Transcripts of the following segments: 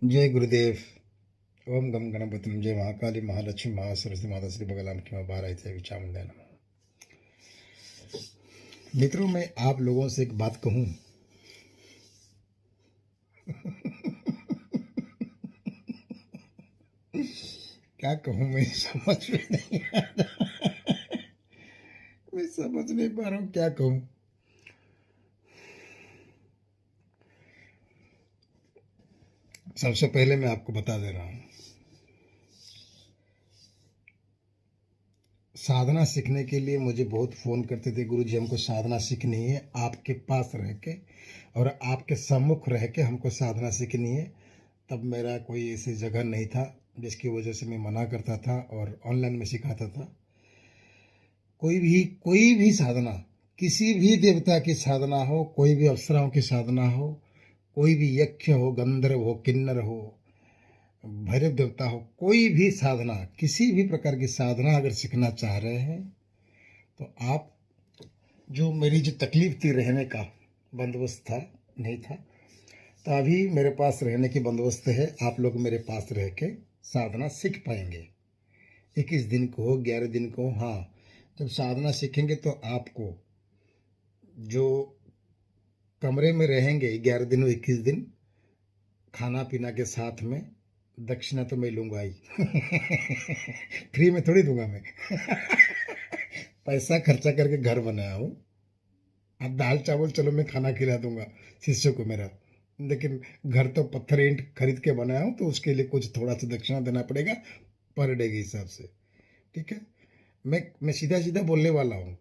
जय गुरुदेव. ओम गम गणपति जय महाकाली महालक्ष्मी महासरस्वती माता श्री बगलाम की महाराज विचार. मित्रों, मैं आप लोगों से एक बात कहूं. क्या कहूं, मैं समझ में नहीं आ रहा. मैं समझ नहीं पा रहा हूं क्या कहूं. सबसे पहले मैं आपको बता दे रहा हूं, साधना सीखने के लिए मुझे बहुत फ़ोन करते थे, गुरुजी हमको साधना सीखनी है आपके पास रह के और आपके सम्मुख रह के हमको साधना सीखनी है. तब मेरा कोई ऐसी जगह नहीं था जिसकी वजह से मैं मना करता था और ऑनलाइन में सिखाता था. कोई भी साधना, किसी भी देवता की साधना हो, कोई भी अप्सराओं की साधना हो, कोई भी यक्ष हो, गंधर्व हो, किन्नर हो, भैरव देवता हो, कोई भी साधना, किसी भी प्रकार की साधना अगर सीखना चाह रहे हैं तो आप, जो मेरी जो तकलीफ थी, रहने का बंदोबस्त था नहीं था, तो अभी मेरे पास रहने की बंदोबस्त है. आप लोग मेरे पास रह के साधना सीख पाएंगे. 21 दिन को हो, 11 दिन को हो. हाँ, जब साधना सीखेंगे तो आपको जो कमरे में रहेंगे 11 दिन 21 दिन, खाना पीना के साथ में दक्षिणा तो मैं लूँगा ही. फ्री में थोड़ी दूंगा मैं. पैसा खर्चा करके घर बनाया हूँ. अब दाल चावल चलो मैं खाना खिला दूंगा शिष्यों को मेरा, लेकिन घर तो पत्थर ईंट खरीद के बनाया हूँ, तो उसके लिए कुछ थोड़ा सा दक्षिणा देना पड़ेगा पर डे के हिसाब से. ठीक है. मैं सीधा सीधा बोलने वाला हूँ.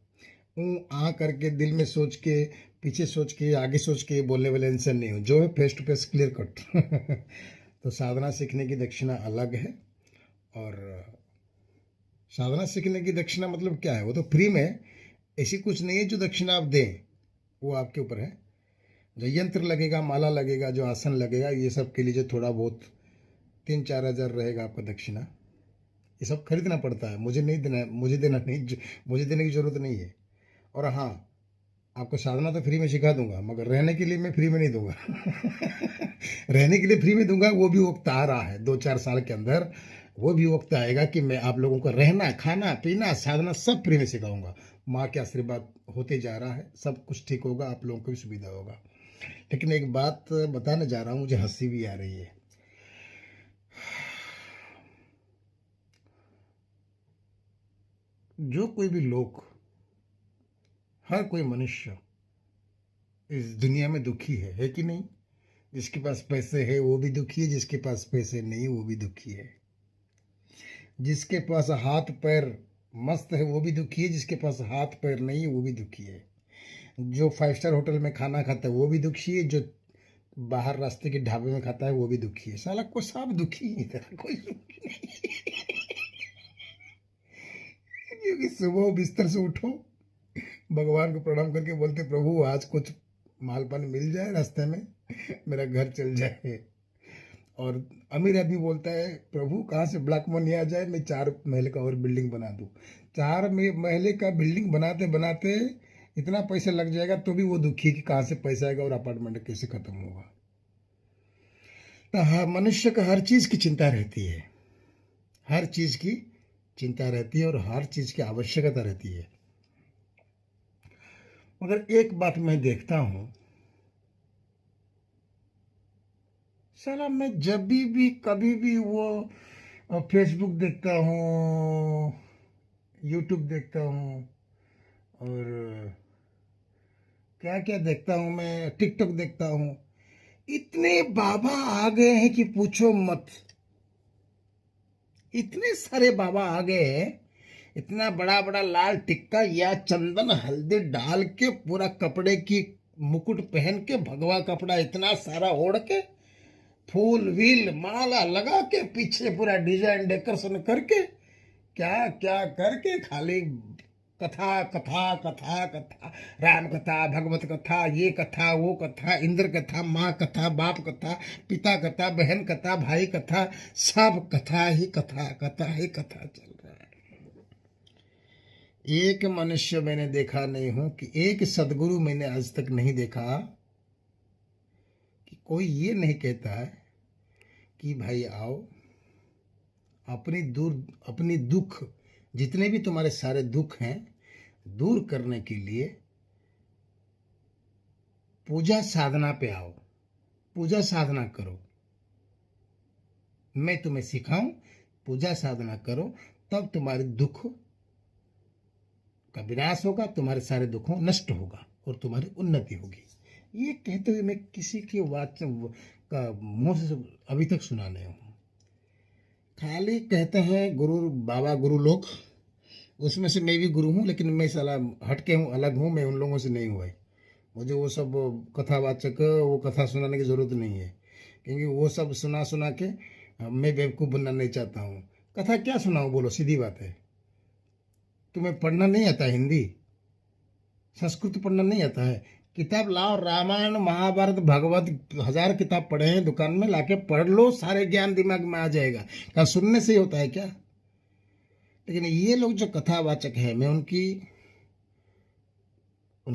आ करके दिल में सोच के, पीछे सोच के, आगे सोच के बोलने वाले इंसान नहीं हूँ. जो है face to face clear cut. तो साधना सीखने की दक्षिणा अलग है. और साधना सीखने की दक्षिणा मतलब क्या है, वो तो फ्री में. ऐसी कुछ नहीं है जो दक्षिणा आप दें, वो आपके ऊपर है. जो यंत्र लगेगा, माला लगेगा, जो आसन लगेगा, ये सब के लिए जो थोड़ा बहुत 3-4 हज़ार रहेगा आपका दक्षिणा, ये सब खरीदना पड़ता है. मुझे नहीं देना, मुझे देना नहीं, मुझे देने की जरूरत नहीं है. और हाँ, आपको साधना तो फ्री में सिखा दूंगा, मगर रहने के लिए मैं फ्री में नहीं दूंगा. रहने के लिए फ्री में दूंगा, वो भी वक्त आ रहा है 2-4 साल के अंदर. वो भी वक्त आएगा कि मैं आप लोगों को रहना, खाना, पीना, साधना सब फ्री में सिखाऊंगा. माँ के आशीर्वाद होते जा रहा है, सब कुछ ठीक होगा, आप लोगों को भी सुविधा होगा. लेकिन एक बात बताने जा रहा हूँ, मुझे हंसी भी आ रही है. जो कोई भी लोग, हर कोई मनुष्य इस दुनिया में दुखी है कि नहीं. जिसके पास पैसे है वो भी दुखी है, जिसके पास पैसे नहीं वो भी दुखी है. जिसके पास हाथ पैर मस्त है वो भी दुखी है, जिसके पास हाथ पैर नहीं है वो भी दुखी है. जो 5 स्टार होटल में खाना खाता है वो भी दुखी है, जो बाहर रास्ते के ढाबे में खाता है वो भी दुखी है. साला को सब दुखी है, इधर कोई सुखी नहीं. क्योंकि सुबह बिस्तर से उठो, भगवान को प्रणाम करके बोलते प्रभु आज कुछ माल पानी मिल जाए रास्ते में, मेरा घर चल जाए. और अमीर आदमी बोलता है प्रभु कहाँ से ब्लैक मनी आ जाए, मैं 4 महल का और बिल्डिंग बना दूँ. 4 महले का बिल्डिंग बनाते बनाते इतना पैसा लग जाएगा तो भी वो दुखी कि कहाँ से पैसा आएगा और अपार्टमेंट कैसे खत्म होगा. तो हर मनुष्य का हर चीज़ की चिंता रहती है, हर चीज़ की चिंता रहती है और हर चीज़ की आवश्यकता रहती है. मगर एक बात मैं देखता हूँ, साला मैं जब भी कभी भी वो फेसबुक देखता हूँ, यूट्यूब देखता हूँ, और क्या क्या देखता हूँ, मैं टिकटॉक देखता हूँ, इतने बाबा आ गए हैं कि पूछो मत. इतने सारे बाबा आ गए हैं. इतना बड़ा बड़ा लाल टिक्का या चंदन हल्दी डाल के, पूरा कपड़े की मुकुट पहन के, भगवा कपड़ा इतना सारा ओढ़ के, फूल व्हील माला लगा के, पीछे पूरा डिजाइन डेकोरेशन करके, क्या क्या करके, खाली कथा कथा कथा कथा, राम कथा, भगवत कथा, ये कथा, वो कथा, इंद्र कथा, माँ कथा, बाप कथा, पिता कथा, बहन कथा, भाई कथा, सब कथा ही कथा, कथा ही कथा चल रहा है. एक मनुष्य मैंने देखा नहीं हूं कि, एक सदगुरु मैंने आज तक नहीं देखा कि कोई ये नहीं कहता है कि भाई आओ, अपनी दुख, जितने भी तुम्हारे सारे दुख हैं दूर करने के लिए पूजा साधना पे आओ, पूजा साधना करो। मैं तुम्हें सिखाऊं, पूजा साधना करो, तब तुम्हारे दुख का विनाश होगा, तुम्हारे सारे दुखों नष्ट होगा और तुम्हारी उन्नति होगी। ये कहते हुए मैं किसी के का मुंह से अभी तक सुना नहीं हूं। खाली कहते हैं गुरु बाबा गुरु लोग, उसमें से मैं भी गुरु हूँ, लेकिन मैं साला हटके हूँ, अलग हूँ, मैं उन लोगों से नहीं हुआ। मुझे वो सब कथावाचक वो कथा सुनाने की ज़रूरत नहीं है, क्योंकि वो सब सुना सुना के मैं बेवकूफ़ बनना नहीं चाहता हूँ। कथा क्या सुनाऊँ, बोलो, सीधी बात है। तुम्हें पढ़ना नहीं आता हिंदी, संस्कृत पढ़ना नहीं आता है, किताब लाओ, रामायण महाभारत भागवत 1000 किताब पढ़े हैं दुकान में, लाके पढ़ लो, सारे ज्ञान दिमाग में आ जाएगा। क्या सुनने से ही होता है क्या? लेकिन ये लोग जो कथावाचक है, मैं उनके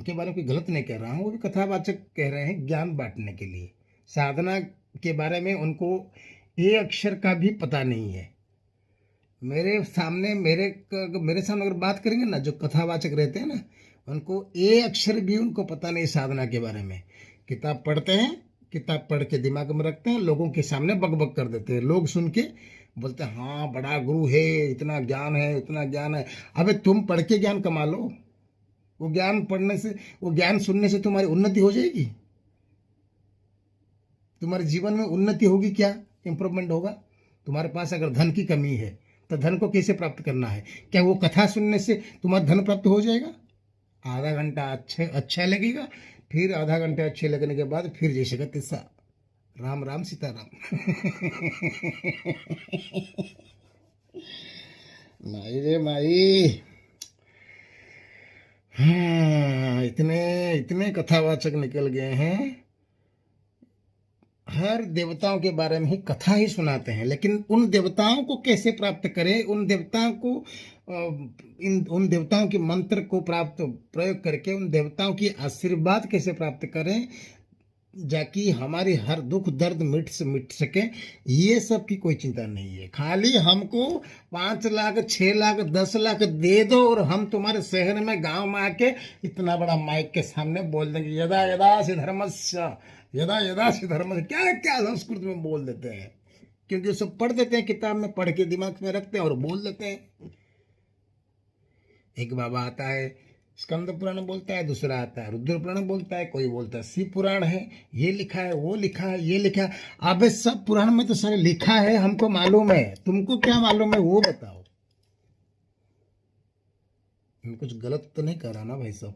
बारे में कोई गलत नहीं कह रहा हूँ, वो भी कथावाचक कह रहे हैं ज्ञान बांटने के लिए। साधना के बारे में उनको ए अक्षर का भी पता नहीं है। मेरे सामने अगर बात करेंगे ना, जो कथावाचक रहते हैं ना, उनको ए अक्षर भी उनको पता नहीं साधना के बारे में। किताब पढ़ते हैं, किताब पढ़ के दिमाग में रखते हैं, लोगों के सामने बकबक कर देते हैं, लोग सुन के बोलते हैं हाँ बड़ा गुरु है, इतना ज्ञान है, इतना ज्ञान है। अबे तुम पढ़ के ज्ञान कमा लो, वो ज्ञान पढ़ने से, वो ज्ञान सुनने से तुम्हारी उन्नति हो जाएगी, तुम्हारे जीवन में उन्नति होगी, क्या इंप्रूवमेंट होगा? तुम्हारे पास अगर धन की कमी है तो धन को कैसे प्राप्त करना है? क्या वो कथा सुनने से तुम्हारा धन प्राप्त हो जाएगा? आधा घंटा अच्छा लगेगा, फिर आधा घंटा अच्छे लगने के बाद फिर जैसे का तिस्सा, राम राम सीताराम। माई रे माई, हाँ, इतने इतने कथावाचक निकल गए हैं, हर देवताओं के बारे में ही कथा ही सुनाते हैं, लेकिन उन देवताओं को कैसे प्राप्त करें, उन देवताओं को उन देवताओं के मंत्र को प्रयोग करके उन देवताओं की आशीर्वाद कैसे प्राप्त करें, जाकि हमारी हर दुख दर्द मिट सके, ये सब की कोई चिंता नहीं है। खाली हमको 5 लाख 6 लाख 10 लाख दे दो और हम तुम्हारे शहर में गांव में आके इतना बड़ा माइक के सामने बोल देंगे यदा यदा से धर्मस्य, यदा यदा से धर्मस्य, क्या क्या संस्कृत में बोल देते हैं, क्योंकि वो सब पढ़ देते हैं, किताब में पढ़ के दिमाग में रखते हैं और बोल देते हैं। एक बाबा आता है स्कंद पुराण बोलता है, दूसरा आता है रुद्र पुराण बोलता है, कोई बोलता है शिव पुराण है, ये लिखा है, वो लिखा है, ये लिखा है। अबे सब पुराण में तो सारे लिखा है, हमको मालूम है, तुमको क्या मालूम है वो बताओ। मैं कुछ गलत तो नहीं कर रहा ना भाई साहब?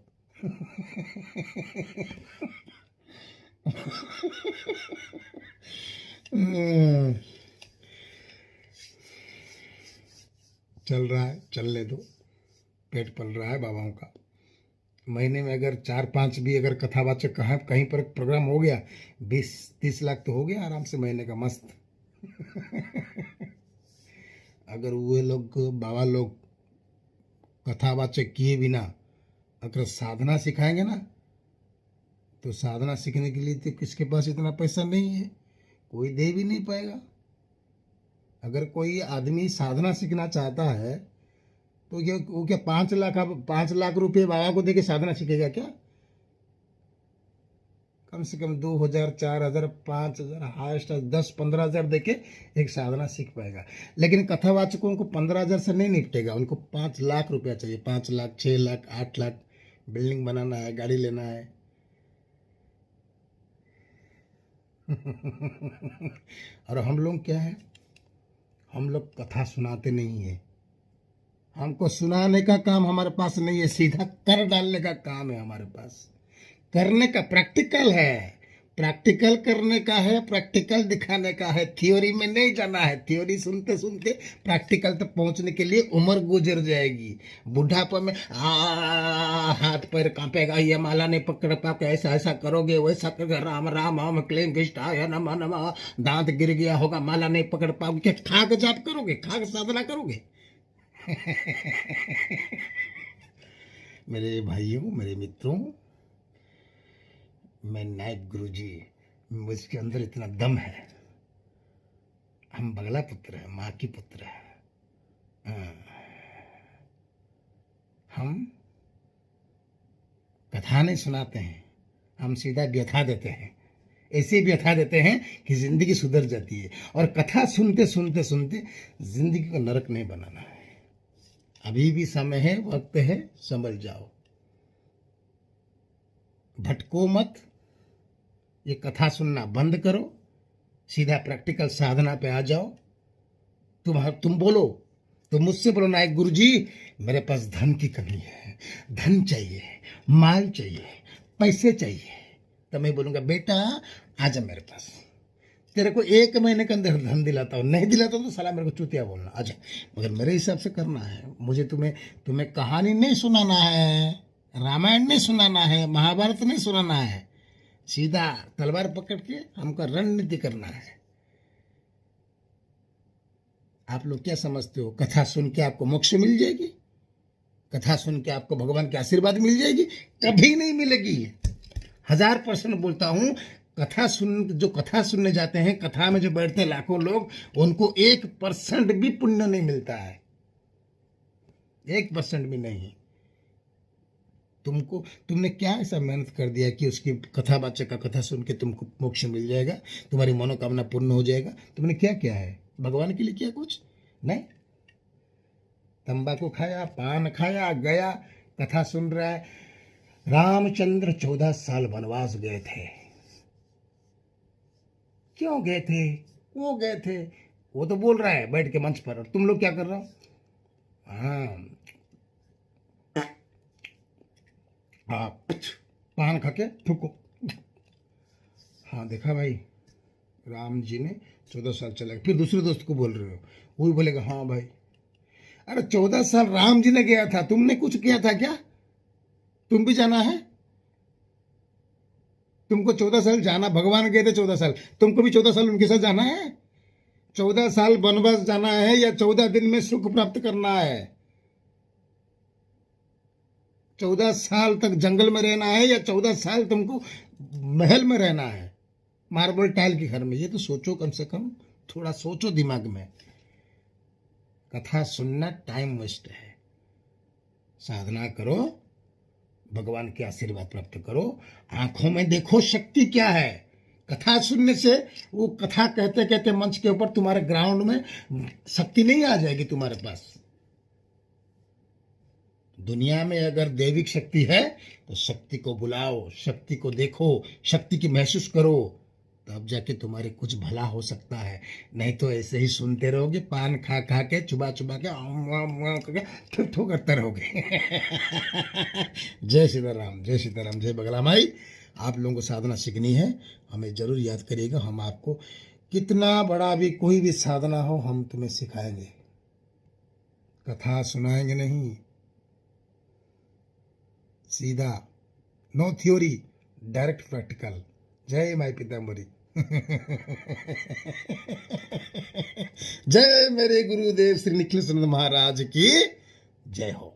चल रहा है, चलने दो, पेट पल रहा है बाबाओं का। महीने में अगर 4-5 भी अगर कथावाचक कहीं पर प्रोग्राम हो गया, 20-30 लाख तो हो गया आराम से महीने का, मस्त। अगर वो लोग बाबा लोग कथावाचक किए बिना अगर साधना सिखाएंगे ना, तो साधना सीखने के लिए तो किसके पास इतना पैसा नहीं है, कोई दे भी नहीं पाएगा। अगर कोई आदमी साधना सीखना चाहता है तो वो क्या 5 लाख रुपए बाबा को देके साधना सीखेगा क्या? कम से कम 2000 4000 5000 हाईएस्ट 10-15 हजार देके एक साधना सीख पाएगा। लेकिन कथावाचकों को 15,000 से नहीं निपटेगा, उनको 5 लाख रुपया चाहिए, 5 लाख 6 लाख 8 लाख। बिल्डिंग बनाना है, गाड़ी लेना है। और हम लोग क्या है, हम लोग कथा सुनाते नहीं है, हमको सुनाने का काम हमारे पास नहीं है, सीधा कर डालने का काम है हमारे पास। करने का प्रैक्टिकल है, प्रैक्टिकल करने का है, प्रैक्टिकल दिखाने का है, थ्योरी में नहीं जाना है। थ्योरी सुनते सुनते प्रैक्टिकल तक पहुंचने के लिए उम्र गुजर जाएगी। बुढ़ापा में हाथ पैर कांपेगा, ये माला नहीं पकड़ पाओगे, ऐसा ऐसा करोगे, वैसा करोगे, राम राम हम क्लीं कृष्णाय नमः नमः, दांत गिर गया होगा, माला नहीं पकड़ पाओगे, क्या खाक जाप करोगे, खाक साधना करोगे? मेरे भाइयों, मेरे मित्रों, मैं नायक गुरुजी, मुझके अंदर इतना दम है, हम बगला पुत्र हैं, माँ की पुत्र है। हाँ, हम कथा नहीं सुनाते हैं, हम सीधा व्यथा देते हैं। ऐसे व्यथा देते हैं कि जिंदगी सुधर जाती है। और कथा सुनते सुनते सुनते जिंदगी को नरक नहीं बनाना है। अभी भी समय है, वक्त है, संभल जाओ, भटको मत। ये कथा सुनना बंद करो, सीधा प्रैक्टिकल साधना पे आ जाओ। तुम बोलो, तुम मुझसे बोलो नायक गुरुजी मेरे पास धन की कमी है, धन चाहिए, माल चाहिए, पैसे चाहिए। तो मैं बोलूंगा बेटा आजा मेरे पास, तेरे को 1 महीने के अंदर धन दिलाता हूँ, नहीं दिलाता हूँ तो साला मेरे को चूतिया बोलना, आजा। मगर मेरे हिसाब से करना है। मुझे तुम्हें कहानी नहीं सुनाना है, रामायण नहीं सुनाना है, महाभारत नहीं सुनाना है। सीधा तलवार पकड़ के हमको रणनीति करना है। आप लोग क्या समझते हो, कथा सुन के आपको मोक्ष मिल जाएगी? कथा सुन के आपको भगवान के आशीर्वाद मिल जाएगी? कभी नहीं मिलेगी। 1000% बोलता हूं। जो कथा सुनने जाते हैं, कथा में जो बैठते हैं लाखों लोग, उनको 1% भी पुण्य नहीं मिलता है, 1% भी नहीं। तुमने क्या ऐसा मेहनत कर दिया कि उसकी कथावाचक का कथा सुन के तुमको मोक्ष मिल जाएगा, तुम्हारी मनोकामना पूर्ण हो जाएगा? तुमने क्या किया है भगवान के लिए? किया कुछ नहीं। तंबाकू खाया, पान खाया, गया कथा सुन रहा है। रामचंद्र 14 साल वनवास गए थे। क्यों गए थे? वो गए थे, वो तो बोल रहा है बैठ के मंच पर, और तुम लोग क्या कर रहे हो? हाँ, पान खा के थूको। हाँ देखा भाई, राम जी ने 14 साल चला गया। फिर दूसरे दोस्त को बोल रहे हो, वो भी बोलेगा हाँ भाई। अरे 14 साल राम जी ने गया था, तुमने कुछ किया था क्या? तुम भी जाना है? तुमको 14 साल जाना, भगवान गए थे 14 साल, तुमको भी 14 साल उनके साथ जाना है? 14 साल वनवास जाना है या 14 दिन में सुख प्राप्त करना है? 14 साल तक जंगल में रहना है या 14 साल तुमको महल में रहना है, मार्बल टाइल के घर में? ये तो सोचो, कम से कम थोड़ा सोचो दिमाग में। कथा सुनना टाइम वेस्ट है। साधना करो, भगवान के आशीर्वाद प्राप्त करो। आंखों में देखो शक्ति क्या है। कथा सुनने से, वो कथा कहते कहते मंच के ऊपर तुम्हारे ग्राउंड में शक्ति नहीं आ जाएगी तुम्हारे पास। दुनिया में अगर दैविक शक्ति है तो शक्ति को बुलाओ, शक्ति को देखो, शक्ति की महसूस करो, तब जाके तुम्हारे कुछ भला हो सकता है। नहीं तो ऐसे ही सुनते रहोगे, पान खा खा के, चुबा चुबा के ठो करते रहोगे। जय सीताराम, जय सीताराम, जय बगला माई। आप लोगों को साधना सीखनी है, हमें जरूर याद करिएगा। हम आपको कितना बड़ा भी कोई भी साधना हो, हम तुम्हें सिखाएंगे। कथा सुनाएंगे नहीं, सीधा, नो थ्योरी, डायरेक्ट प्रैक्टिकल। जय माई पीताम्बरी। जय मेरे गुरुदेव श्री निखिलेश्वर महाराज की जय हो।